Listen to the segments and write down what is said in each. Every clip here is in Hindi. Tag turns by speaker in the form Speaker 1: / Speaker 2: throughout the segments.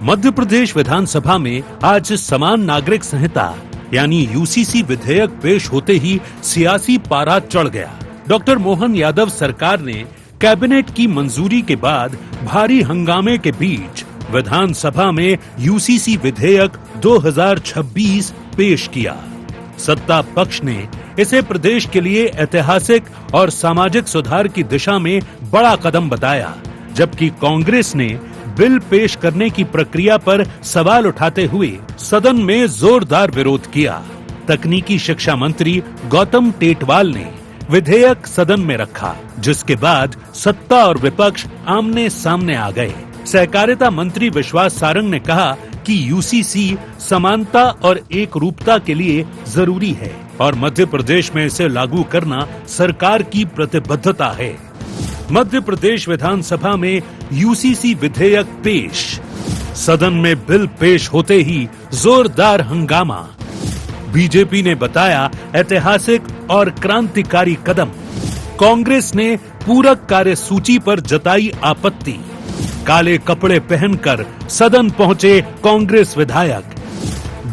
Speaker 1: मध्य प्रदेश विधानसभा में आज समान नागरिक संहिता यानी यूसीसी विधेयक पेश होते ही सियासी पारा चढ़ गया। डॉक्टर मोहन यादव सरकार ने कैबिनेट की मंजूरी के बाद भारी हंगामे के बीच विधानसभा में यूसीसी विधेयक 2026 पेश किया। सत्ता पक्ष ने इसे प्रदेश के लिए ऐतिहासिक और सामाजिक सुधार की दिशा में बड़ा कदम बताया, जबकि कांग्रेस ने बिल पेश करने की प्रक्रिया पर सवाल उठाते हुए सदन में जोरदार विरोध किया। तकनीकी शिक्षा मंत्री गौतम टेटवाल ने विधेयक सदन में रखा, जिसके बाद सत्ता और विपक्ष आमने सामने आ गए। सहकारिता मंत्री विश्वास सारंग ने कहा कि यूसीसी समानता और एकरूपता के लिए जरूरी है और मध्य प्रदेश में इसे लागू करना सरकार की प्रतिबद्धता है। मध्य प्रदेश विधानसभा में यूसीसी विधेयक पेश। सदन में बिल पेश होते ही जोरदार हंगामा। बीजेपी ने बताया ऐतिहासिक और क्रांतिकारी कदम। कांग्रेस ने पूरक कार्यसूची पर जताई आपत्ति। काले कपड़े पहनकर सदन पहुंचे कांग्रेस विधायक।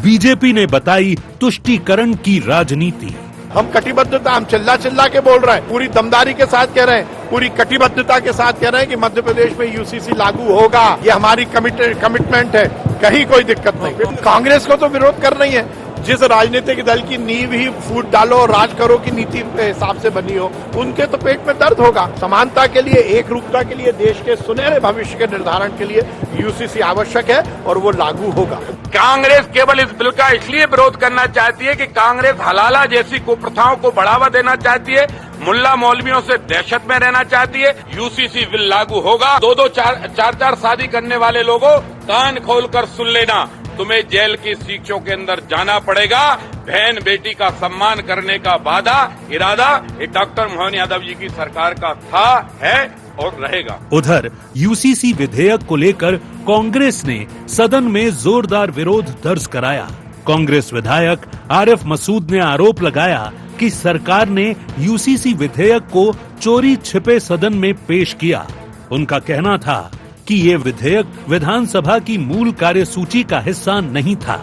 Speaker 1: बीजेपी ने बताई तुष्टीकरण की राजनीति।
Speaker 2: हम कटिबद्धता, हम चिल्ला के बोल रहे हैं, पूरी दमदारी के साथ कह रहे हैं, पूरी कटिबद्धता के साथ कह रहे हैं कि मध्य प्रदेश में यूसीसी लागू होगा। ये हमारी कमिटमेंट है, कहीं कोई दिक्कत नहीं। कांग्रेस को तो विरोध करना ही है। जिस राजनीतिक दल की नींव ही फूट डालो और राज करो की नीति के हिसाब से बनी हो, उनके तो पेट में दर्द होगा। समानता के लिए, एकरूपता के लिए, देश के सुनहरे भविष्य के निर्धारण के लिए यूसीसी आवश्यक है और वो लागू होगा।
Speaker 3: कांग्रेस केवल इस बिल का इसलिए विरोध करना चाहती है कि कांग्रेस हलाला जैसी कुप्रथाओं को बढ़ावा देना चाहती है, मुल्ला मौलवियों से दहशत में रहना चाहती है। यूसीसी बिल लागू होगा, दो चार शादी करने वाले लोगों कान खोलकर सुन लेना, तुम्हें जेल की शिक्षों के अंदर जाना पड़ेगा। बहन बेटी का सम्मान करने का वादा, इरादा ये डॉक्टर मोहन यादव जी की सरकार का था, है और रहेगा।
Speaker 1: उधर यूसीसी विधेयक को लेकर कांग्रेस ने सदन में जोरदार विरोध दर्ज कराया। कांग्रेस विधायक आरिफ मसूद ने आरोप लगाया कि सरकार ने यूसीसी विधेयक को चोरी छिपे सदन में पेश किया। उनका कहना था कि ये विधेयक विधानसभा की मूल कार्यसूची का हिस्सा नहीं था,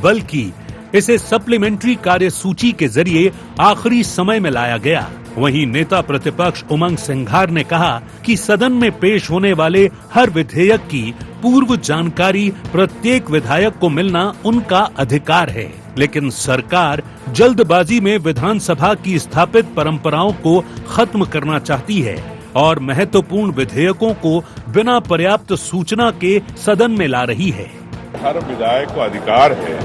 Speaker 1: बल्कि इसे सप्लीमेंट्री कार्यसूची के जरिए आखिरी समय में लाया गया। वहीं नेता प्रतिपक्ष उमंग सिंघार ने कहा कि सदन में पेश होने वाले हर विधेयक की पूर्व जानकारी प्रत्येक विधायक को मिलना उनका अधिकार है, लेकिन सरकार जल्दबाजी में विधानसभा की स्थापित परंपराओं को खत्म करना चाहती है और महत्वपूर्ण विधेयकों को बिना पर्याप्त सूचना के सदन में ला रही है।
Speaker 4: हर विधायक को अधिकार है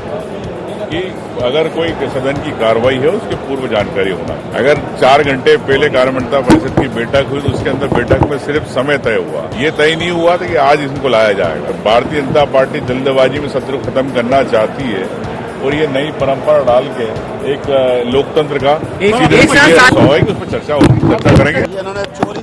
Speaker 4: कि अगर कोई सदन की कार्रवाई है उसकी पूर्व जानकारी होना। अगर 4 घंटे पहले कार्यमंत्रणा परिषद की बैठक हुई तो उसके अंदर बैठक में सिर्फ समय तय हुआ, ये तय नहीं हुआ था कि आज इसको लाया जाएगा। भारतीय जनता पार्टी जल्दबाजी में सत्र को खत्म करना चाहती है और ये नई परंपरा डाल के एक लोकतंत्र का स्वाभाविक उस पर चर्चा करेंगे।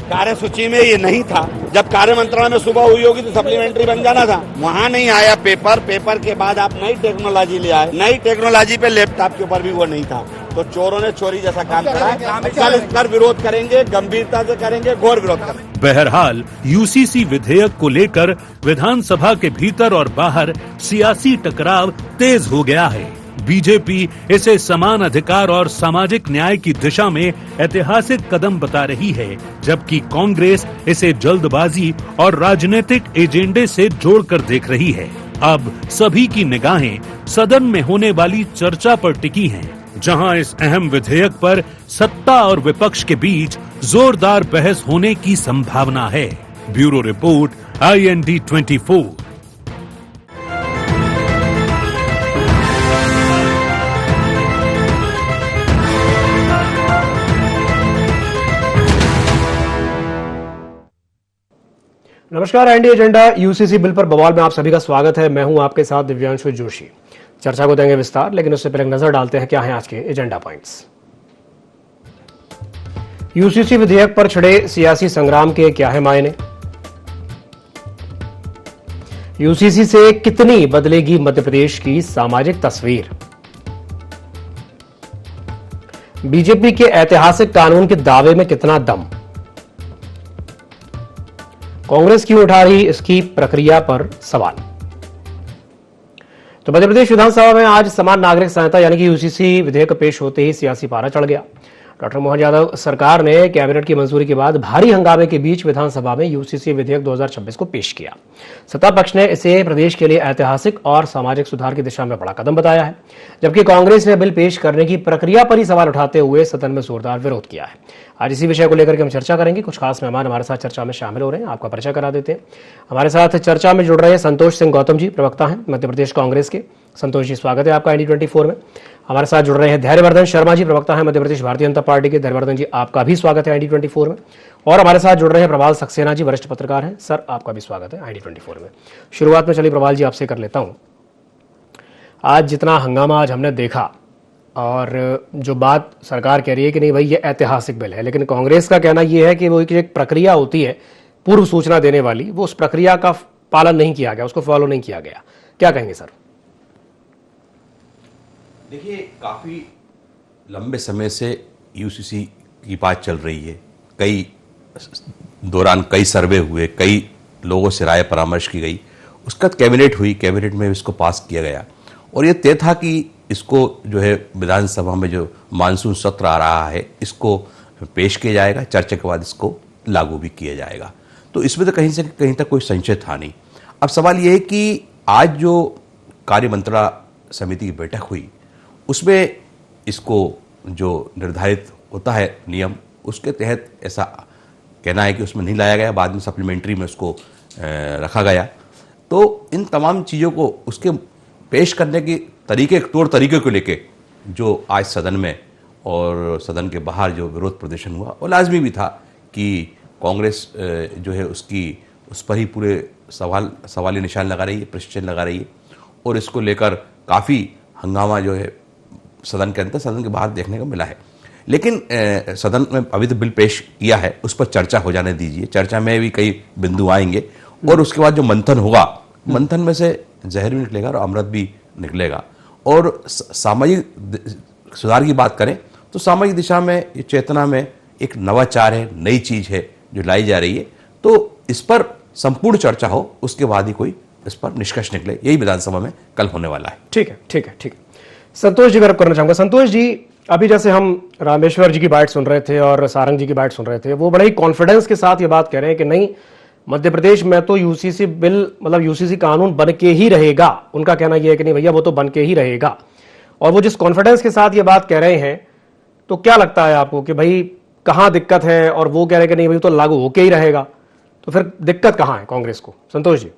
Speaker 5: कार्यसूची में ये नहीं था, जब कार्य मंत्रालय में सुबह हुई होगी तो सप्लीमेंट्री बन जाना था। वहाँ नहीं आया पेपर के बाद आप नई टेक्नोलॉजी ले आए, नई टेक्नोलॉजी पे लैपटॉप के ऊपर भी वो नहीं था, तो चोरों ने चोरी जैसा काम करा है। कल इस पर विरोध करेंगे, गंभीरता से करेंगे, घोर विरोध करेंगे।
Speaker 1: बहरहाल यूसीसी विधेयक को लेकर विधानसभा के भीतर और बाहर सियासी टकराव तेज हो गया है। बीजेपी इसे समान अधिकार और सामाजिक न्याय की दिशा में ऐतिहासिक कदम बता रही है, जबकि कांग्रेस इसे जल्दबाजी और राजनीतिक एजेंडे से जोड़कर देख रही है। अब सभी की निगाहें सदन में होने वाली चर्चा पर टिकी हैं, जहां इस अहम विधेयक पर सत्ता और विपक्ष के बीच जोरदार बहस होने की संभावना है। Bureau report, IND 24।
Speaker 6: नमस्कार, IND एजेंडा यूसीसी बिल पर बवाल में आप सभी का स्वागत है। मैं हूं आपके साथ दिव्यांशु जोशी। चर्चा को देंगे विस्तार, लेकिन उससे पहले नजर डालते हैं क्या हैं आज के एजेंडा पॉइंट्स। यूसीसी विधेयक पर छिड़े सियासी संग्राम के क्या है मायने? यूसीसी से कितनी बदलेगी मध्य प्रदेश की सामाजिक तस्वीर? बीजेपी के ऐतिहासिक कानून के दावे में कितना दम? कांग्रेस क्यों उठा रही इसकी प्रक्रिया पर सवाल? तो मध्य प्रदेश विधानसभा में आज समान नागरिक संहिता यानी कि यूसीसी विधेयक पेश होते ही सियासी पारा चढ़ गया। डॉक्टर मोहन यादव सरकार ने कैबिनेट की मंजूरी के बाद भारी हंगामे के बीच विधानसभा में यूसीसी विधेयक 2026 को पेश किया। सत्ता पक्ष ने इसे प्रदेश के लिए ऐतिहासिक और सामाजिक सुधार की दिशा में बड़ा कदम बताया है, जबकि कांग्रेस ने बिल पेश करने की प्रक्रिया पर ही सवाल उठाते हुए सदन में जोरदार विरोध किया है। आज इसी विषय को लेकर के हम चर्चा करेंगे। कुछ खास मेहमान हमारे साथ चर्चा में शामिल हो रहे हैं, आपका परिचय करा देते हैं। हमारे साथ चर्चा में जुड़ रहे हैं संतोष सिंह गौतम जी, प्रवक्ता हैं मध्य प्रदेश कांग्रेस के। संतोष जी, स्वागत है आपका IND24 में। हमारे साथ जुड़ रहे हैं धैर्यवर्धन शर्मा जी, प्रवक्ता हैं मध्य प्रदेश भारतीय जनता पार्टी के। धैर्यवर्धन जी, आपका भी स्वागत है IND24 में। और हमारे साथ जुड़ रहे हैं प्रभाल सक्सेना जी, वरिष्ठ पत्रकार हैं। सर, आपका भी स्वागत है IND24 में। शुरुआत में चलिए प्रभाल जी आपसे कर लेता हूं। आज जितना हंगामा आज हमने देखा और जो बात सरकार कह रही है कि नहीं भाई ये ऐतिहासिक बिल है, लेकिन कांग्रेस का कहना यह है कि वो एक प्रक्रिया होती है पूर्व सूचना देने वाली, वो उस प्रक्रिया का पालन नहीं किया गया, उसको फॉलो नहीं किया गया। क्या कहेंगे सर?
Speaker 7: देखिए, काफ़ी लंबे समय से यूसीसी की बात चल रही है। कई दौरान कई सर्वे हुए, कई लोगों से राय परामर्श की गई, उसका कैबिनेट हुई, कैबिनेट में इसको पास किया गया और ये तय था कि इसको जो है विधानसभा में जो मानसून सत्र आ रहा है इसको पेश किया जाएगा, चर्चा के बाद इसको लागू भी किया जाएगा। तो इसमें तो कहीं से कहीं तक कोई संशय था नहीं। अब सवाल ये है कि आज जो कार्यमंत्रणा समिति की बैठक हुई उसमें इसको जो निर्धारित होता है नियम, उसके तहत ऐसा कहना है कि उसमें नहीं लाया गया, बाद में सप्लीमेंट्री में उसको रखा गया। तो इन तमाम चीज़ों को उसके पेश करने की तौर तरीके को लेके जो आज सदन में और सदन के बाहर जो विरोध प्रदर्शन हुआ, वो लाजमी भी था कि कांग्रेस जो है उस पर ही पूरे सवाली निशान लगा रही है, प्रश्न चिन्ह लगा रही है और इसको लेकर काफ़ी हंगामा जो है सदन के अंदर, सदन के बाहर देखने को मिला है। लेकिन सदन में अभी तो बिल पेश किया है, उस पर चर्चा हो जाने दीजिए। चर्चा में भी कई बिंदु आएंगे और उसके बाद जो मंथन होगा, मंथन में से जहर भी निकलेगा और अमृत भी निकलेगा। और सामाजिक सुधार की बात करें तो सामाजिक दिशा में, ये चेतना में एक नवाचार है, नई चीज़ है जो लाई जा रही है। तो इस पर संपूर्ण चर्चा हो, उसके बाद ही कोई इस पर निष्कर्ष निकले। यही विधानसभा में कल होने वाला है। ठीक है।
Speaker 6: संतोष जी, मैं करना चाहूंगा। संतोष जी, अभी जैसे हम रामेश्वर जी की बात सुन रहे थे और सारंग जी की बात सुन रहे थे, वो बड़े ही कॉन्फिडेंस के साथ ये बात कह रहे हैं कि नहीं, मध्य प्रदेश में तो यूसीसी बिल मतलब यूसीसी कानून बन के ही रहेगा। उनका कहना यह है कि नहीं भैया, वो तो बन के ही रहेगा। और वो जिस कॉन्फिडेंस के साथ ये बात कह रहे हैं, तो क्या लगता है आपको कि भाई कहाँ दिक्कत है? और वो कह रहे हैं कि नहीं भाई तो लागू होके ही रहेगा, तो फिर दिक्कत कहाँ है कांग्रेस को? संतोष जी,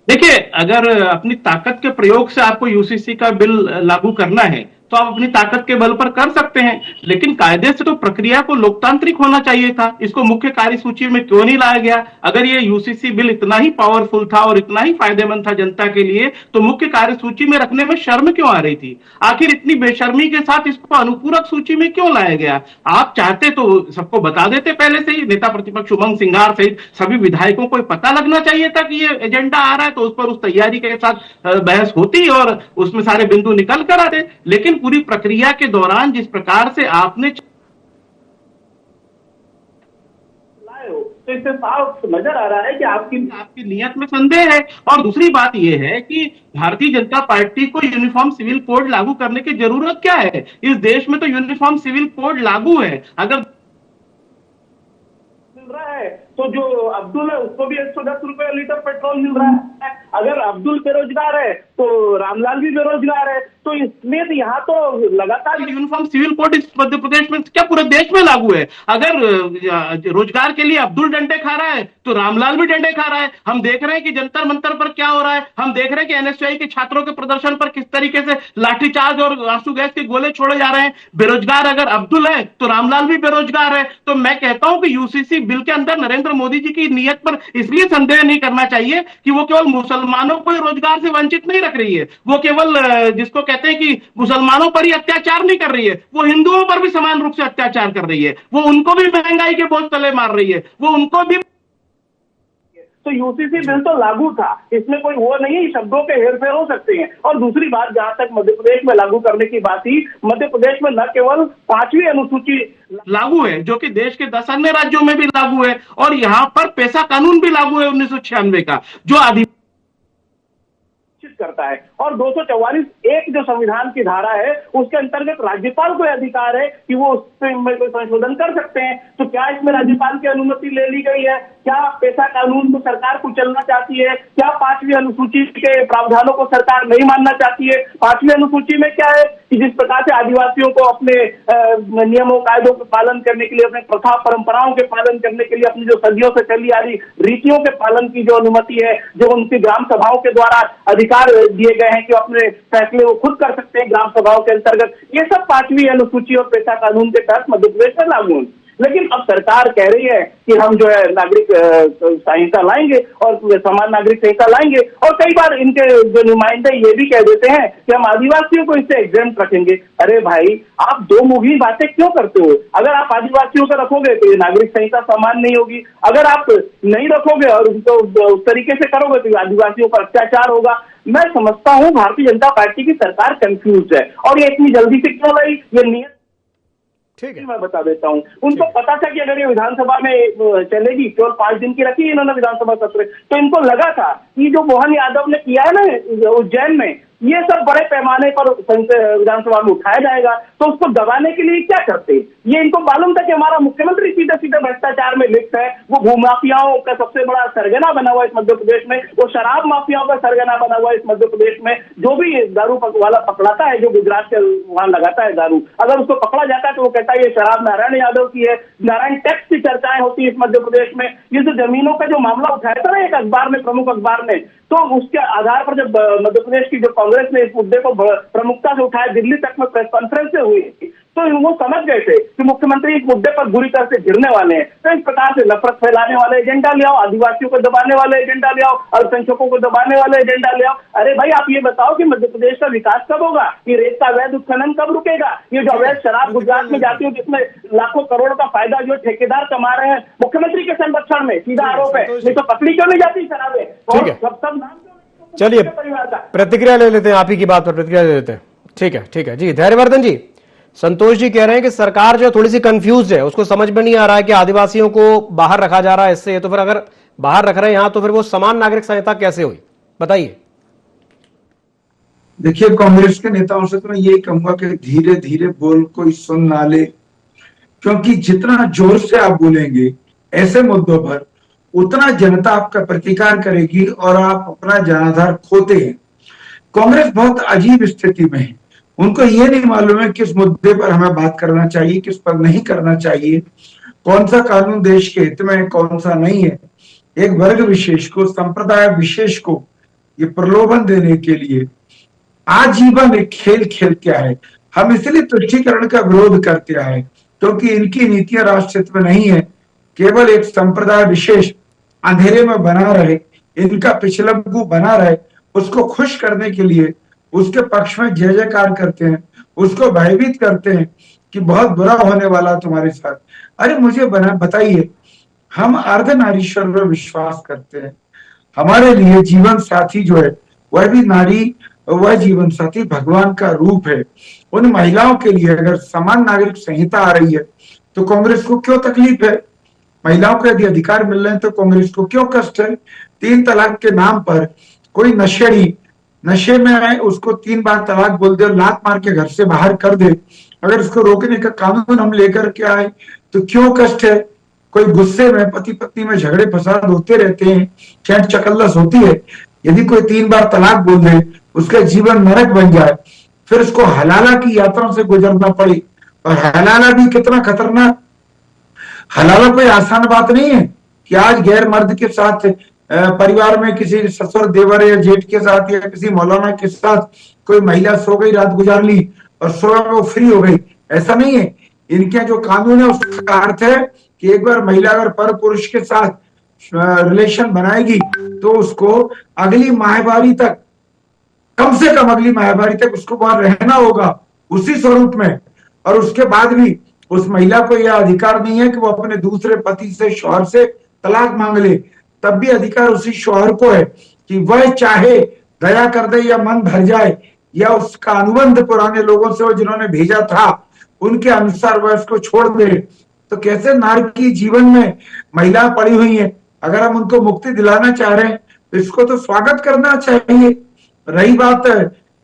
Speaker 8: देखिए, अगर अपनी ताकत के प्रयोग से आपको यूसीसी का बिल लागू करना है तो आप अपनी ताकत के बल पर कर सकते हैं, लेकिन कायदे से तो प्रक्रिया को लोकतांत्रिक होना चाहिए था। इसको मुख्य कार्यसूची में क्यों नहीं लाया गया? अगर ये यूसीसी बिल इतना ही पावरफुल था और इतना ही फायदेमंद था जनता के लिए, तो मुख्य कार्यसूची में रखने में शर्म क्यों आ रही थी? आखिर इतनी बेशर्मी के साथ इसको अनुपूरक सूची में क्यों लाया गया? आप चाहते तो सबको बता देते पहले से ही। नेता प्रतिपक्ष उमंग सिंघार सहित सभी विधायकों को पता लगना चाहिए था कि ये एजेंडा आ रहा है, तो उस पर उस तैयारी के साथ बहस होती और उसमें सारे बिंदु निकल कर आते। लेकिन पूरी प्रक्रिया के दौरान जिस प्रकार से आपने तो इससे साफ नजर आ रहा है कि आपकी नियत में संदेह है। और दूसरी बात यह है कि भारतीय जनता पार्टी को यूनिफॉर्म सिविल कोड लागू करने की जरूरत क्या है? इस देश में तो यूनिफॉर्म सिविल कोड लागू है। अगर मिल रहा है तो जो अब्दुल है उसको भी 110 रुपए लीटर पेट्रोल मिल रहा है। अगर अब्दुल बेरोजगार है तो रामलाल भी बेरोजगार है। तो इसमें यहाँ तो लगातार यूनिफॉर्म सिविल कोड इस मध्य प्रदेश में क्या पूरे देश में लागू है? अगर रोजगार के लिए अब्दुल डंडे खा रहा है तो रामलाल भी डंडे खा रहा है। हम देख रहे हैं कि जंतर मंतर पर क्या हो रहा है। हम देख रहे हैं कि एनएसयूआई के छात्रों के प्रदर्शन पर किस तरीके से लाठीचार्ज और आंसू गैस के गोले छोड़े जा रहे हैं। बेरोजगार अगर अब्दुल है तो रामलाल भी बेरोजगार है। तो मैं कहता हूं कि यूसीसी बिल के अंदर नरेंद्र मोदी जी की नीयत पर इसलिए संदेह नहीं करना चाहिए कि वो केवल मुसलमानों को रोजगार से वंचित नहीं रख रही है, वो केवल जिसको कहते हैं कि मुसलमानों पर ही अत्याचार नहीं कर रही है, वो हिंदुओं पर भी समान रूप से अत्याचार कर रही है। वो उनको भी महंगाई के बोझ तले मार रही है, वो उनको भी। तो यूसीसी बिल तो लागू था, इसमें कोई वो नहीं, शब्दों के हेरफेर हो सकते हैं। और दूसरी बात, जहां तक मध्य प्रदेश में लागू करने की बात थी, मध्य प्रदेश में न केवल 5वीं अनुसूची लागू है जो कि देश के 10 अन्य राज्यों में भी लागू है, और यहाँ पर पेशा कानून भी लागू है 1996 का, जो करता है। और 244(1) जो संविधान की धारा है उसके अंतर्गत राज्यपाल को अधिकार है कि वो उसमें कोई संशोधन कर सकते हैं। तो क्या इसमें राज्यपाल की अनुमति ले ली गई है? क्या पेशा कानून को सरकार कुचलना चाहती है? क्या 5वीं अनुसूची के प्रावधानों को सरकार नहीं मानना चाहती है? 5वीं अनुसूची में क्या है कि जिस प्रकार से आदिवासियों को अपने नियमों कायदों के पालन करने के लिए, अपने प्रथा परंपराओं के पालन करने के लिए, अपनी जो सदियों से चली आ रही रीतियों के पालन की जो अनुमति है, जो उनकी ग्राम सभाओं के द्वारा अधिकार दिए गए हैं कि अपने फैसले वो खुद कर सकते हैं ग्राम सभाओं के अंतर्गत, ये सब 5वीं अनुसूची और पेशा कानून के तहत मध्य प्रदेश में लागू है। लेकिन अब सरकार कह रही है कि हम जो है नागरिक संहिता लाएंगे और समान नागरिक संहिता लाएंगे, और कई बार इनके जो नुमाइंदे ये भी कह देते हैं कि हम आदिवासियों को इससे एग्जेम्प्ट रखेंगे। अरे भाई, आप दो मुखी बातें क्यों करते हो? अगर आप आदिवासियों को रखोगे तो ये नागरिक संहिता समान नहीं होगी, अगर आप नहीं रखोगे और उनको उस तरीके से करोगे तो आदिवासियों पर अत्याचार होगा। मैं समझता हूँ भारतीय जनता पार्टी की सरकार कंफ्यूज है, और ये इतनी जल्दी से क्यों लाई, ये नियत
Speaker 6: ठीक है,
Speaker 8: मैं बता देता हूँ। उनको पता था कि अगर ये विधानसभा में चलेगी, केवल 5 दिन की रखी इन्होंने विधानसभा सत्र, तो इनको लगा था कि जो मोहन यादव ने किया है ना उज्जैन में, ये सब बड़े पैमाने पर विधानसभा में उठाया जाएगा, तो उसको दबाने के लिए क्या करते? ये इनको मालूम था कि हमारा मुख्यमंत्री सीधे सीधे भ्रष्टाचार में लिप्त है, वो भूमाफियाओं का सबसे बड़ा सरगना बना हुआ है इस मध्य प्रदेश में, वो शराब माफियाओं का सरगना बना हुआ है इस मध्य प्रदेश में। जो भी दारू वाला पकड़ाता है, जो गुजरात के वहां लगाता है दारू, अगर उसको पकड़ा जाता है तो वो कहता है ये शराब नारायण यादव की है। नारायण टैक्स की चर्चाएं होती है इस मध्य प्रदेश में। ये जो जमीनों का जो मामला उठाया था ना एक अखबार में, प्रमुख अखबार ने, तो उसके आधार पर जब मध्य प्रदेश की जो कांग्रेस ने इस मुद्दे को प्रमुखता से उठाया, दिल्ली तक में प्रेस कॉन्फ्रेंस से हुई, तो वो समझ गए थे कि मुख्यमंत्री इस मुद्दे पर बुरी तरह से गिरने वाले हैं। तो इस प्रकार से नफरत फैलाने वाले एजेंडा ले आओ, आदिवासियों को दबाने वाले एजेंडा ले आओ, अल्पसंख्यकों को दबाने वाले एजेंडा ले आओ। अरे भाई, आप ये बताओ कि मध्य प्रदेश का विकास कब होगा? ये रेत का अवैध उत्खनन कब रुकेगा? ये जो अवैध शराब गुजरात में जाती है जिसमें लाखों करोड़ का फायदा जो ठेकेदार कमा रहे हैं मुख्यमंत्री के संरक्षण में, सीधा आरोप है। नहीं तो पकड़ी क्यों नहीं जाती शराबें? और सब नाम,
Speaker 6: चलिए प्रतिक्रिया ले लेते हैं, आप ही की बात पर प्रतिक्रिया ले लेते हैं। ठीक है जी। धैर्यवर्धन जी, संतोष जी कह रहे हैं कि सरकार जो थोड़ी सी कंफ्यूज है, उसको समझ में नहीं आ रहा है कि आदिवासियों को बाहर रखा जा रहा है इससे, तो फिर अगर बाहर रख रहे हैं यहां तो फिर वो समान नागरिक संहिता कैसे हुई, बताइए।
Speaker 9: देखिए, कांग्रेस के नेताओं से तो मैं यही कहूंगा कि धीरे धीरे बोल कोई सुन ना ले, क्योंकि जितना जोर से आप बोलेंगे ऐसे मुद्दों पर उतना जनता आपका प्रतिकार करेगी और आप अपना जनाधार खोते हैं। कांग्रेस बहुत अजीब स्थिति में है, उनको ये नहीं मालूम है किस मुद्दे पर हमें बात करना चाहिए, किस पर नहीं करना चाहिए, कौन सा कानून देश के हित में है, कौन सा नहीं है। एक वर्ग विशेष को, संप्रदाय विशेष को ये प्रलोभन देने के लिए आजीवन एक खेल खेलते आए। हम इसलिए तुष्टीकरण का विरोध करते आए क्योंकि इनकी नीतियां राष्ट्र हित में नहीं है। केवल एक संप्रदाय विशेष अंधेरे में बना रहे, इनका पिछलग्गू बना रहे, उसको खुश करने के लिए उसके पक्ष में जय जयकार करते हैं, उसको भयभीत करते हैं कि बहुत बुरा होने वाला तुम्हारे साथ। अरे मुझे बताइए, हम अर्धनारीश्वर में विश्वास करते हैं, हमारे लिए जीवन साथी जो है वह भी नारी, वह जीवन साथी भगवान का रूप है। उन महिलाओं के लिए अगर समान नागरिक संहिता आ रही है तो कांग्रेस को क्यों तकलीफ है? महिलाओं को यदि अधिकार मिल रहे हैं तो कांग्रेस को क्यों कष्ट है? 3 तलाक के नाम पर कोई नशेड़ी नशे में आए, उसको 3 बार तलाक बोल दे और लात मार के घर से बाहर कर दे, अगर उसको रोकने का कानून हम लेकर के आए तो क्यों कष्ट है? कोई गुस्से में पति पत्नी में झगड़े फसाद होते रहते हैं, चैट चकल्लस होती है, यदि कोई 3 बार तलाक बोल दे, उसका जीवन नरक बन जाए, फिर उसको हलाला की यात्रा से गुजरना पड़े। और हलाला भी कितना खतरनाक, हलाला कोई आसान बात नहीं है कि आज गैर मर्द के साथ परिवार में किसी ससुर देवर या जेठ के साथ या किसी मौलाना के साथ कोई महिला सो गई, रात गुजार ली और सुबह वो फ्री हो गई, ऐसा नहीं है। इनके जो कानून है उसका अर्थ है कि एक बार महिला अगर पर पुरुष के साथ रिलेशन बनाएगी तो उसको अगली माहवारी तक, कम से कम अगली माहवारी तक उसको वहां रहना होगा उसी स्वरूप में। और उसके बाद भी उस महिला को यह अधिकार नहीं है कि वो अपने दूसरे पति से, शौहर से तलाक मांग ले, तब भी अधिकार उसी शौहर को है कि वह चाहे दया कर दे या मन भर जाए या उसका अनुबंध पुराने लोगों से, वो जिन्होंने भेजा था उनके अनुसार वह उसको छोड़ दे। तो कैसे नारकी जीवन में महिला पड़ी हुई है, अगर हम उनको मुक्ति दिलाना चाह रहे हैं तो इसको तो स्वागत करना चाहिए। रही बात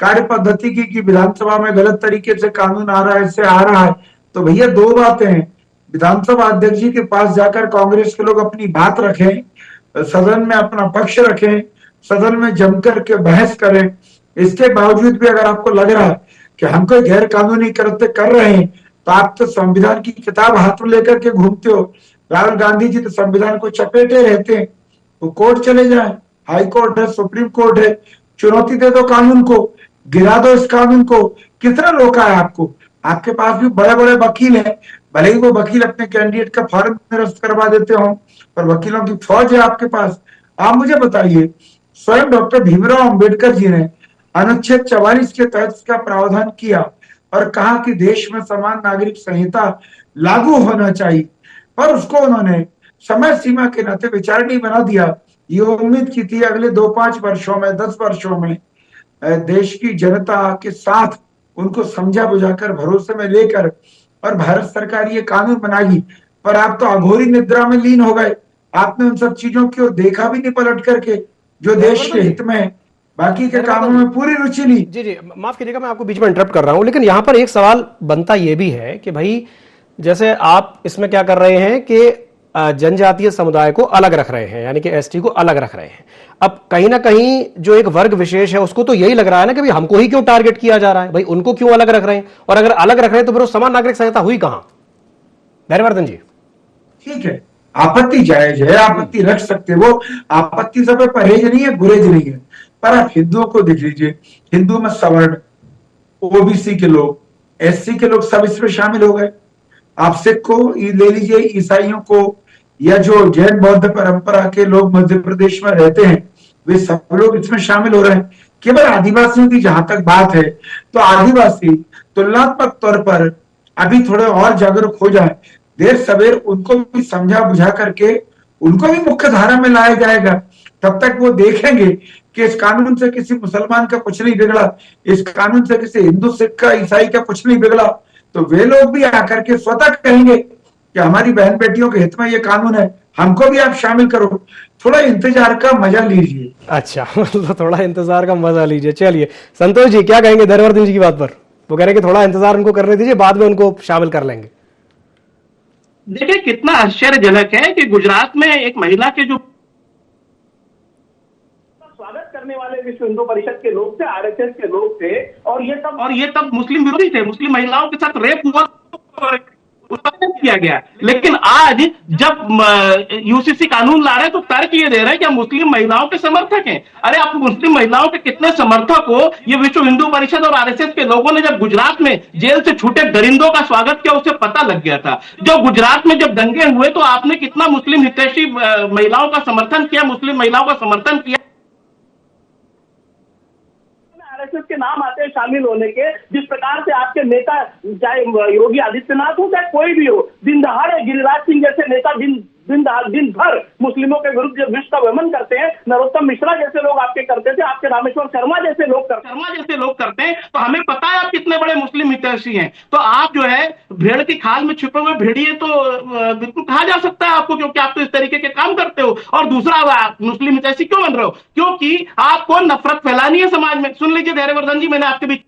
Speaker 9: कार्य पद्धति की कि विधानसभा में गलत तरीके से कानून आ रहा है, इससे आ रहा है, तो भैया दो बातें हैं। विधानसभा अध्यक्ष जी के पास जाकर कांग्रेस के लोग अपनी बात रखें, सदन में अपना पक्ष रखें, सदन में जमकर के बहस करें। इसके बावजूद भी अगर आपको लग रहा है कि हम कोई गैर कानूनी कृत्य कर रहे हैं, तो आप तो संविधान की किताब हाथ में लेकर के घूमते हो। राहुल गांधी जी तो संविधान को चपेटे रहते हैं। वो कोर्ट चले जाए, हाई कोर्ट है, सुप्रीम कोर्ट है, चुनौती दे दो कानून को, गिरा दो इस कानून को। कितना रोका है आपको? आपके पास भी बड़े बड़े वकील हैं, भले ही वो वकील अपने कैंडिडेट का फॉर्म निरस्त करवा देते हो, पर वकीलों की फौज है आपके पास। आप मुझे बताइए, स्वयं डॉक्टर भीमराव अंबेडकर जी ने अनुच्छेद 44 के तहत इसका प्रावधान किया और कहा कि देश में समान नागरिक संहिता लागू होना चाहिए, पर उसको उन्होंने समय सीमा के नाते विचारणीय बना दिया। ये उम्मीद की थी अगले 2-5 वर्षों में, 10 वर्षों में देश की जनता के साथ उनको समझा बुझाकर, भरोसे में लेकर और भारत सरकार ये कानून बनाएगी। पर आप तो अघोरी निद्रा में लीन हो गए। आपने उन सब चीजों की देखा भी नहीं पलट करके, जो देश के हित में, बाकी के कामों में पूरी रुचि ली।
Speaker 6: जी जी, माफ कीजिएगा, मैं आपको बीच में इंटरप्ट कर रहा हूं, लेकिन यहां पर एक सवाल बनता यह भी है कि भाई जैसे आप इसमें क्या कर रहे हैं कि जनजातीय समुदाय को अलग रख रहे हैं, यानी कि एसटी को अलग रख रहे हैं। अब कहीं ना कहीं जो एक वर्ग विशेष है उसको तो यही लग रहा है ना कि भाई हमको ही क्यों टारगेट किया जा रहा है, भाई उनको क्यों अलग रख रहे हैं, और अगर अलग रख रहे हैं तो फिर वो समान नागरिक संहिता हुई कहां? धैर्यवर्धन जी,
Speaker 9: ठीक है, आपत्ति जायज है, आपत्ति रख सकते हो, आपत्ति सब परहेज नहीं है, गुरेज नहीं है। पर आप हिंदुओं को देख लीजिए, हिंदू में सवर्ण, ओबीसी के लोग, एससी के लोग सब इसमें शामिल हो गए। आप सिख को ले लीजिए, ईसाइयों को, या जो जैन बौद्ध परंपरा के लोग मध्य प्रदेश में रहते हैं, वे सब लोग इसमें शामिल हो रहे हैं। केवल आदिवासियों की जहां तक बात है, तो आदिवासी तुलनात्मक तौर पर अभी थोड़े और जागरूक हो जाए, देर सवेर उनको भी समझा बुझा करके उनको भी मुख्य धारा में लाया जाएगा। तब तक वो देखेंगे कि इस कानून से किसी मुसलमान का कुछ नहीं बिगड़ा, इस कानून से किसी हिंदू, सिख का, ईसाई का कुछ नहीं बिगड़ा, तो वे लोग भी आकर के स्वतः कहेंगे कि हमारी बहन बेटियों के हित में ये कानून है, हमको भी आप शामिल करो। थोड़ा इंतजार का मजा लीजिए।
Speaker 6: अच्छा, मतलब थोड़ा इंतजार का मजा लीजिए। चलिए संतोष जी, क्या कहेंगे धैर्यवर्धन जी की बात पर? वो कह रहे हैं कि थोड़ा इंतजार उनको करने दीजिए, बाद में उनको शामिल कर लेंगे।
Speaker 8: देखिए कितना आश्चर्यजनक है कि गुजरात में एक महिला के जो स्वागत करने वाले विश्व हिंदू परिषद के लोग थे, आरएसएस के लोग थे, और ये तब मुस्लिम विरोधी थे, मुस्लिम महिलाओं के साथ रेप हुआ, किया गया। लेकिन आज जब यूसीसी कानून ला रहे हैं तो तर्क ये दे रहे हैं कि हम मुस्लिम महिलाओं के समर्थक हैं। अरे आप मुस्लिम महिलाओं के कितने समर्थक हो, ये विश्व हिंदू परिषद और आरएसएस के लोगों ने जब गुजरात में जेल से छूटे दरिंदों का स्वागत किया, उसे पता लग गया था। जो गुजरात में जब दंगे हुए तो आपने कितना मुस्लिम हितैषी महिलाओं का समर्थन किया, मुस्लिम महिलाओं का समर्थन किया। आरएसएस के नाम आते हैं शामिल होने के, जिस प्रकार से आपके नेता, चाहे योगी आदित्यनाथ हो चाहे कोई भी हो, दिन दहाड़े गिरिराज सिंह जैसे नेता दिन भर मुस्लिमों के विरुद्ध जो विश्व का वमन करते हैं, नरोत्तम मिश्रा जैसे लोग आपके करते थे, आपके रामेश्वर शर्मा जैसे लोग करते हैं, तो हमें पता है आप कितने बड़े मुस्लिम हितैषी हैं। तो आप जो है भेड़ की खाल में छुपे हुए भेड़िए तो बिल्कुल कहा जा सकता है आपको, क्योंकि आप तो इस तरीके के काम करते हो। और दूसरा, आप मुस्लिम हितैषी क्यों बन रहे हो? क्योंकि आपको नफरत फैलानी है समाज में। सुन लीजिए धैर्यवर्धन जी, मैंने आपके बीच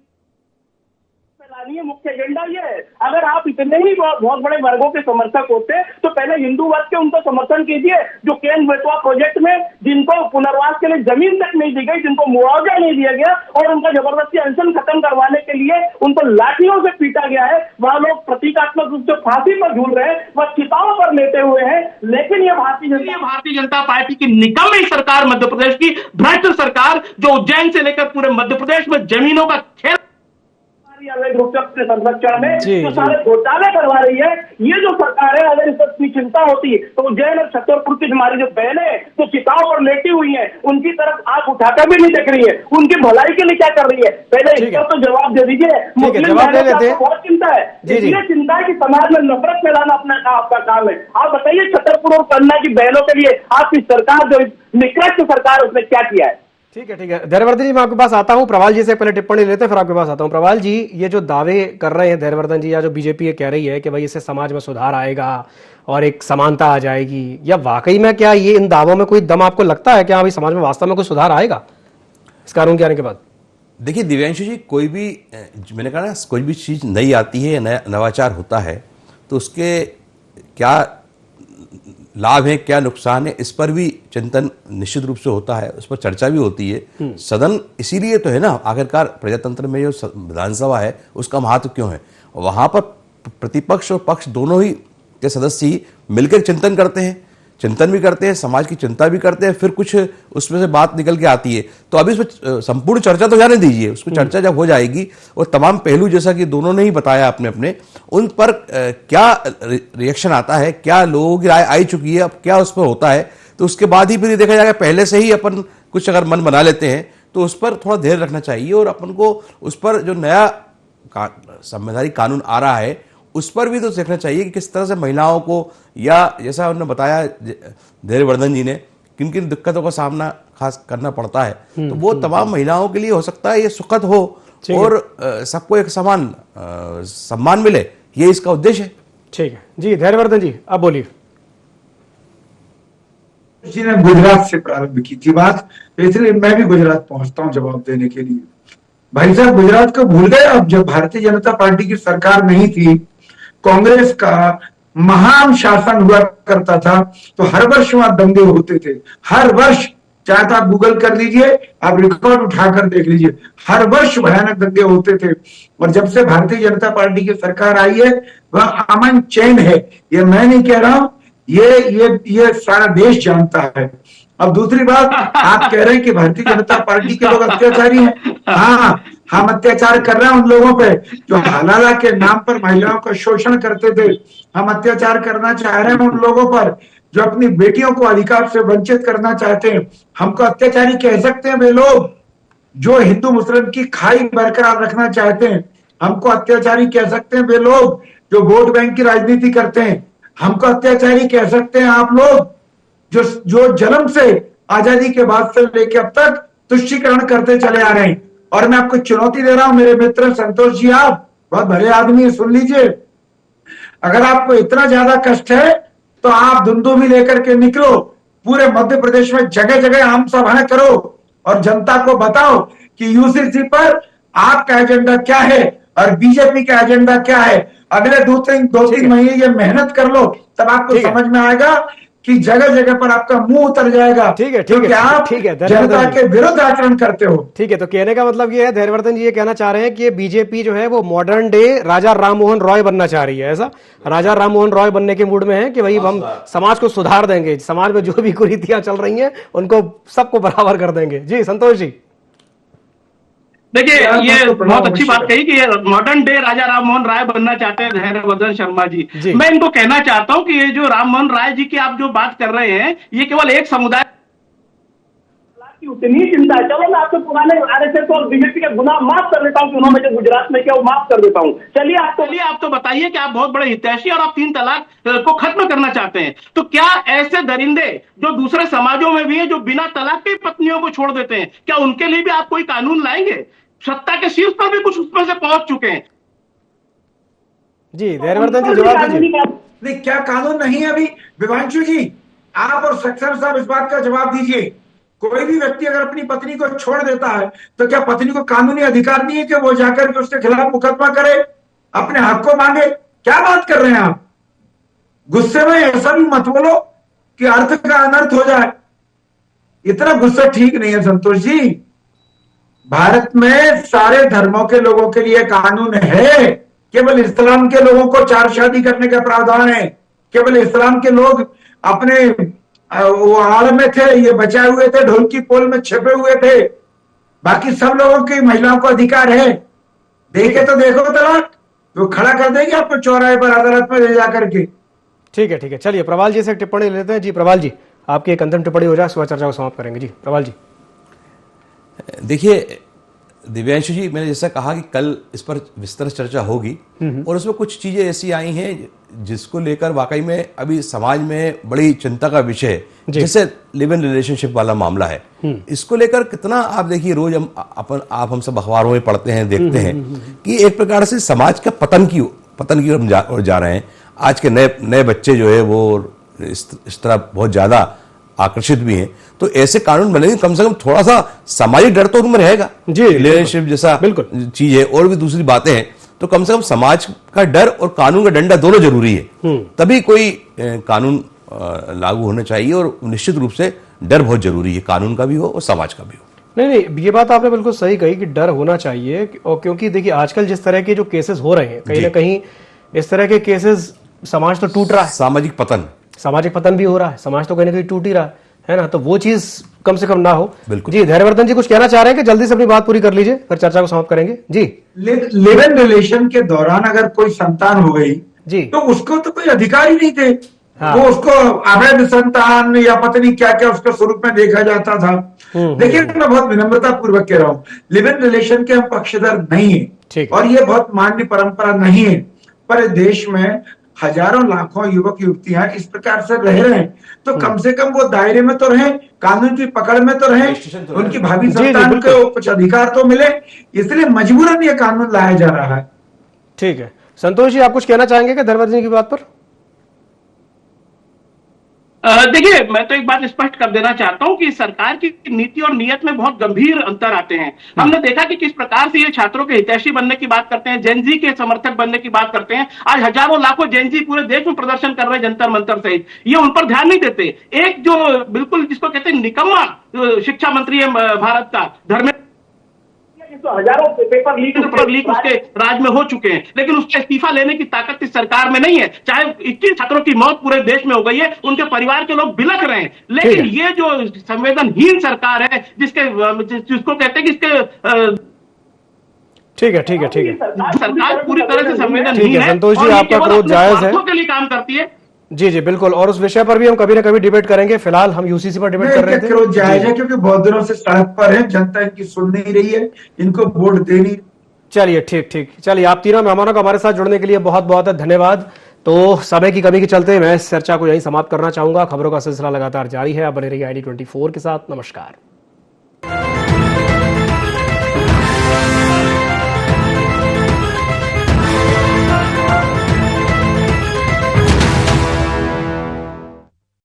Speaker 8: मुख्य एजेंडा ये है। अगर आप इतने ही बहुत बड़े वर्गों के समर्थक होते तो पहले हिंदू वर्ग के उनको समर्थन कीजिए, जो केन बेतवा प्रोजेक्ट में जिनको पुनर्वास के लिए जमीन तक नहीं दी गई, जिनको मुआवजा नहीं दिया गया और उनका जबरदस्ती अनशन खत्म करवाने के लिए उनको लाठियों से पीटा गया है, वहां लोग प्रतीकात्मक रूप से फांसी पर झूल रहे हैं, वह चिताओं पर लेटे हुए हैं। लेकिन ये भारतीय जनता पार्टी की निकम्मी सरकार, मध्य प्रदेश की भ्रष्ट सरकार, जो उज्जैन से लेकर पूरे मध्य प्रदेश में जमीनों का खेल अवैध रूप से संरक्षण में जो सारे घोटाले करवा रही है, ये जो सरकार है, अगर इस पर चिंता होती तो उज्जैन और छतरपुर की हमारी जो बहनें जो चिताओं पर लेटी हुई हैं, उनकी तरफ आंख उठाकर भी नहीं देख रही है, उनकी भलाई के लिए क्या कर रही है, पहले इसका तो जवाब दे दीजिए। मुस्लिम बहुत चिंता है, इसलिए चिंता है कि समाज में नफरत फैलाना आपका काम है। आप बताइए छतरपुर और पन्ना की बहनों के लिए आपकी सरकार, जो निकृष्ट सरकार, उसने क्या किया है?
Speaker 6: ठीक है, ठीक है धैर्यवर्धन जी, मैं आपके पास आता हूं। प्रवाल जी से पहले टिप्पणी लेते हैं, फिर आपके पास आता हूं। प्रवाल जी, ये जो दावे कर रहे हैं धैर्यवर्धन जी, या जो बीजेपी ये कह रही है कि भाई इससे समाज में सुधार आएगा और एक समानता आ जाएगी, या वाकई में क्या ये इन दावों में कोई दम आपको लगता है कि हाँ भाई समाज में वास्तव में कोई सुधार आएगा इस कानून के आने के बाद?
Speaker 7: देखिए दिव्यांशु जी, कोई भी मैंने कहा ना, कोई भी चीज़ नई आती है, नया नवाचार होता है, तो उसके क्या लाभ है, क्या नुकसान है, इस पर भी चिंतन निश्चित रूप से होता है, उस पर चर्चा भी होती है। सदन इसीलिए तो है ना, आखिरकार प्रजातंत्र में जो विधानसभा है उसका महत्व क्यों है? वहां पर प्रतिपक्ष और पक्ष दोनों ही के सदस्य ही मिलकर चिंतन करते हैं, चिंतन भी करते हैं, समाज की चिंता भी करते हैं, फिर कुछ उसमें से बात निकल के आती है। तो अभी इसमें संपूर्ण चर्चा तो जाने दीजिए, उसको चर्चा जब हो जाएगी और तमाम पहलू जैसा कि दोनों ने ही बताया अपने अपने, उन पर क्या रिएक्शन आता है, क्या लोगों की राय आई चुकी है, अब क्या उस पर होता है, तो उसके बाद ही फिर ये देखा जाएगा। पहले से ही अपन कुछ अगर मन बना लेते हैं तो उस पर थोड़ा धैर्य रखना चाहिए और अपन को उस पर जो नया संवैधानिक कानून आ रहा है उस पर भी तो देखना चाहिए कि किस तरह से महिलाओं को, या जैसा उन्होंने बताया धैर्यवर्धन जी ने, किन किन दिक्कतों का सामना खास करना पड़ता है, तो वो तमाम महिलाओं के लिए हो सकता है ये सुखद हो और सबको एक समान सम्मान मिले, ये इसका उद्देश्य है।
Speaker 6: ठीक है जी, धैर्यवर्धन जी आप बोलिए।
Speaker 9: जी ने गुजरात से प्रारंभ की थी बात, इसलिए मैं भी गुजरात पहुंचता हूं जवाब देने के लिए। भाई साहब, गुजरात को भूल गए? अब जब भारतीय जनता पार्टी की सरकार नहीं थी, कांग्रेस का महान शासन हुआ करता था, तो हर वर्ष वहां दंगे होते थे, हर वर्ष। चाहे तो आप गूगल कर लीजिए, आप रिकॉर्ड उठाकर देख लीजिए, हर वर्ष भयानक दंगे होते थे। और जब से भारतीय जनता पार्टी की सरकार आई है, वह अमन चैन है। ये मैं नहीं कह रहा हूं, ये सारा देश जानता है। अब दूसरी बात, आप कह रहे हैं कि भारतीय जनता पार्टी के लोग अत्याचारी हैं। हाँ, हम अत्याचार कर रहे हैं उन लोगों पे जो हलाला के नाम पर महिलाओं का शोषण करते थे। हम अत्याचार करना चाह रहे हैं उन लोगों पर जो अपनी बेटियों को अधिकार से वंचित करना चाहते हैं। हमको अत्याचारी कह सकते हैं वे लोग जो हिंदू मुस्लिम की खाई बरकरार रखना चाहते हैं। हमको अत्याचारी कह सकते हैं वे लोग जो वोट बैंक की राजनीति करते हैं। हमको अत्याचारी कह सकते हैं आप लोग जो जन्म से आजादी के बाद से लेकर अब तक तुष्टीकरण करते चले आ रहे हैं। और मैं आपको चुनौती दे रहा हूं मेरे मित्र संतोष जी, आप बहुत भले आदमी है, सुन लीजिए। अगर आपको इतना ज्यादा कष्ट है तो आप धुंधुमी लेकर के निकलो, पूरे मध्य प्रदेश में जगह जगह आम सभाएं करो और जनता को बताओ कि यूसीसी पर आपका एजेंडा क्या है और बीजेपी का एजेंडा क्या है। अगले दो तीन महीने ये मेहनत कर लो, तब आपको समझ में आएगा कि जगह जगह पर आपका मुंह उतर जाएगा।
Speaker 6: ठीक है,
Speaker 9: आप जनता के विरुद्ध आचरण करते हो।
Speaker 6: ठीक है, तो कहने का मतलब ये है, धैर्यवर्धन जी ये कहना चाह रहे हैं कि ये बीजेपी जो है वो मॉडर्न डे राजा राममोहन रॉय बनना चाह रही है। ऐसा राजा राममोहन रॉय बनने के मूड में है कि भाई हम समाज को सुधार देंगे, समाज में जो भी कुरीतियां चल रही हैं उनको सबको बराबर कर देंगे। जी संतोष जी।
Speaker 8: देखिए, ये बहुत अच्छी बात कही कि ये मॉडर्न डे राजा राममोहन राय बनना चाहते हैं धैर्यवर्धन शर्मा जी। मैं इनको कहना चाहता हूं कि ये जो राममोहन राय जी की आप जो बात कर रहे हैं, ये केवल एक समुदाय की उतनी चिंता है। चलो मैं आपके पुराने आरएसएस और बीजेपी के गुनाह माफ कर देता हूं कि उन्होंने जो गुजरात में किया वो माफ कर देता हूं। चलिए आप तो बताइए कि आप बहुत बड़े हितैषी और आप 3 तलाक को खत्म करना चाहते हैं, तो क्या ऐसे दरिंदे जो दूसरे समाजों में भी है जो बिना तलाक की पत्नियों को छोड़ देते हैं, क्या उनके लिए भी आप कोई कानून लाएंगे? सत्ता के शीर्ष पर भी कुछ उसमें से पहुंच चुके हैं।
Speaker 6: जी धैर्यवर्धन जी जवाब दीजिए।
Speaker 9: नहीं, क्या कानून नहीं है अभी? विवांशु जी, आप और सक्सेना साहब इस बात का जवाब दीजिए। कोई भी व्यक्ति अगर अपनी पत्नी को छोड़ देता है तो क्या पत्नी को कानूनी अधिकार नहीं है कि वो जाकर के उसके खिलाफ मुकदमा करे, अपने हक को मांगे? क्या बात कर रहे हैं आप? गुस्से में ऐसा भी मत बोलो कि अर्थ का अनर्थ हो जाए। इतना गुस्सा ठीक नहीं है संतोष जी। भारत में सारे धर्मों के लोगों के लिए कानून है, केवल इस्लाम के लोगों को 4 शादी करने का प्रावधान है। केवल इस्लाम के लोग अपने वो आड़ में थे, ये बचाए हुए थे, ढोल की पोल में छिपे हुए थे। बाकी सब लोगों की महिलाओं को अधिकार है। देखे तो देखो तलाक, वो खड़ा कर देगी आपको चौराहे पर अदालत में ले जाकर के।
Speaker 6: ठीक है, चलिए प्रवाल जी से टिप्पणी लेते हैं। जी प्रवाल जी, आपकी एक अंतिम टिप्पणी हो जाए, सुबह चर्चा को समाप्त करेंगे। जी प्रवाल जी।
Speaker 7: देखिए दिव्यांशु जी, मैंने जैसा कहा कि कल इस पर विस्तार चर्चा होगी और उसमें कुछ चीजें ऐसी आई हैं जिसको लेकर वाकई में अभी समाज में बड़ी चिंता का विषय है। जैसे लिव इन रिलेशनशिप वाला मामला है, इसको लेकर कितना आप देखिए रोज हम सब अखबारों में पढ़ते हैं, देखते हैं कि एक प्रकार से समाज का पतन की ओर जा रहे हैं। आज के नए बच्चे जो है वो इस तरह बहुत ज्यादा आकर्षित भी हैं, तो ऐसे कानून बनेंगे, कम से कम थोड़ा सा सामाजिक डर तो उनमें रहेगा।
Speaker 6: जी,
Speaker 7: रिलेशनशिप जैसा
Speaker 6: बिल्कुल
Speaker 7: चीज है, और भी दूसरी बातें हैं, तो कम से कम समाज का डर और कानून का डंडा दोनों जरूरी है, तभी कोई कानून लागू होना चाहिए। और निश्चित रूप से डर बहुत जरूरी है, कानून का भी हो और समाज का भी हो।
Speaker 6: नहीं, ये बात आपने बिल्कुल सही कही कि डर होना चाहिए। और क्योंकि देखिए आजकल जिस तरह के जो केसेस हो रहे हैं, कहीं ना कहीं इस तरह के केसेस, समाज तो टूट रहा है,
Speaker 7: सामाजिक पतन
Speaker 6: भी हो रहा है, समाज तो कहीं ना कहीं टूट ही रहा है ना, तो वो चीज कम से कम ना हो।
Speaker 7: बिल्कुल
Speaker 6: जी, धैर्यवर्धन जी कुछ कहना चाह रहे हैं कि जल्दी से अपनी बात पूरी कर लीजिए, फिर चर्चा को समाप्त करेंगे। जी,
Speaker 9: लिव इन रिलेशन के दौरान अगर कोई संतान हो गई
Speaker 6: जी,
Speaker 9: तो उसको तो कोई अधिकार ही नहीं थे।
Speaker 6: हाँ।
Speaker 9: वो उसको अवैध संतान या पता नहीं क्या क्या उसके स्वरूप में देखा जाता था। देखिए, मैं बहुत विनम्रता पूर्वक कह रहा हूँ, लिव इन रिलेशन के हम पक्षधर नहीं है, और ये बहुत मान्य परंपरा नहीं है, पर देश में हजारों लाखों युवक युवतियां इस प्रकार से रह रहे हैं, तो कम से कम वो दायरे में तो रहें, कानून की पकड़ में तो रहें, उनकी भावी संतान को कुछ अधिकार तो मिले, इसलिए मजबूरन ये कानून लाया जा रहा है।
Speaker 6: ठीक है, संतोष जी आप कुछ कहना चाहेंगे क्या धैर्यवर्धन की बात पर?
Speaker 8: देखिए, मैं तो एक बात स्पष्ट कर देना चाहता हूं कि सरकार की नीति और नीयत में बहुत गंभीर अंतर आते हैं। हमने देखा कि किस प्रकार से ये छात्रों के हितैषी बनने की बात करते हैं, जेनजी के समर्थक बनने की बात करते हैं। आज हजारों लाखों जेनजी पूरे देश में प्रदर्शन कर रहे हैं जंतर मंतर सहित, ये उन पर ध्यान नहीं देते। एक जो बिल्कुल जिसको कहते हैं निकम्मा शिक्षा मंत्री है भारत का, धर्मेंद्र, तो हजारों पेपर लीक उसके राज में हो चुके हैं, लेकिन उसका इस्तीफा लेने की ताकत इस सरकार में नहीं है। चाहे 21 छात्रों की मौत पूरे देश में हो गई है, उनके परिवार के लोग बिलख रहे हैं, लेकिन ये जो संवेदनहीन सरकार है, जिसको कहते हैं कि इसके
Speaker 6: ठीक है
Speaker 8: सरकार पूरी तरह से संवेदनहीन है।
Speaker 6: संतोष जी, आपका क्रोध जायज है,
Speaker 8: के लिए काम करती है।
Speaker 6: जी बिल्कुल, और उस विषय पर भी हम कभी ना कभी डिबेट करेंगे। फिलहाल हम यूसीसी पर डिबेट कर रहे थे।
Speaker 9: क्रोध जायज है क्योंकि बहुत दिनों से सड़क पर है, जनता इनकी सुन नहीं रही है, इनको वोट दे नहीं।
Speaker 6: चलिए ठीक, चलिए आप तीनों मेहमानों का हमारे साथ जुड़ने के लिए बहुत बहुत धन्यवाद। तो समय की कमी के चलते मैं इस चर्चा को यहीं समाप्त करना चाहूंगा। खबरों का सिलसिला लगातार जारी है, आप बने रहिए ID24 के साथ। नमस्कार।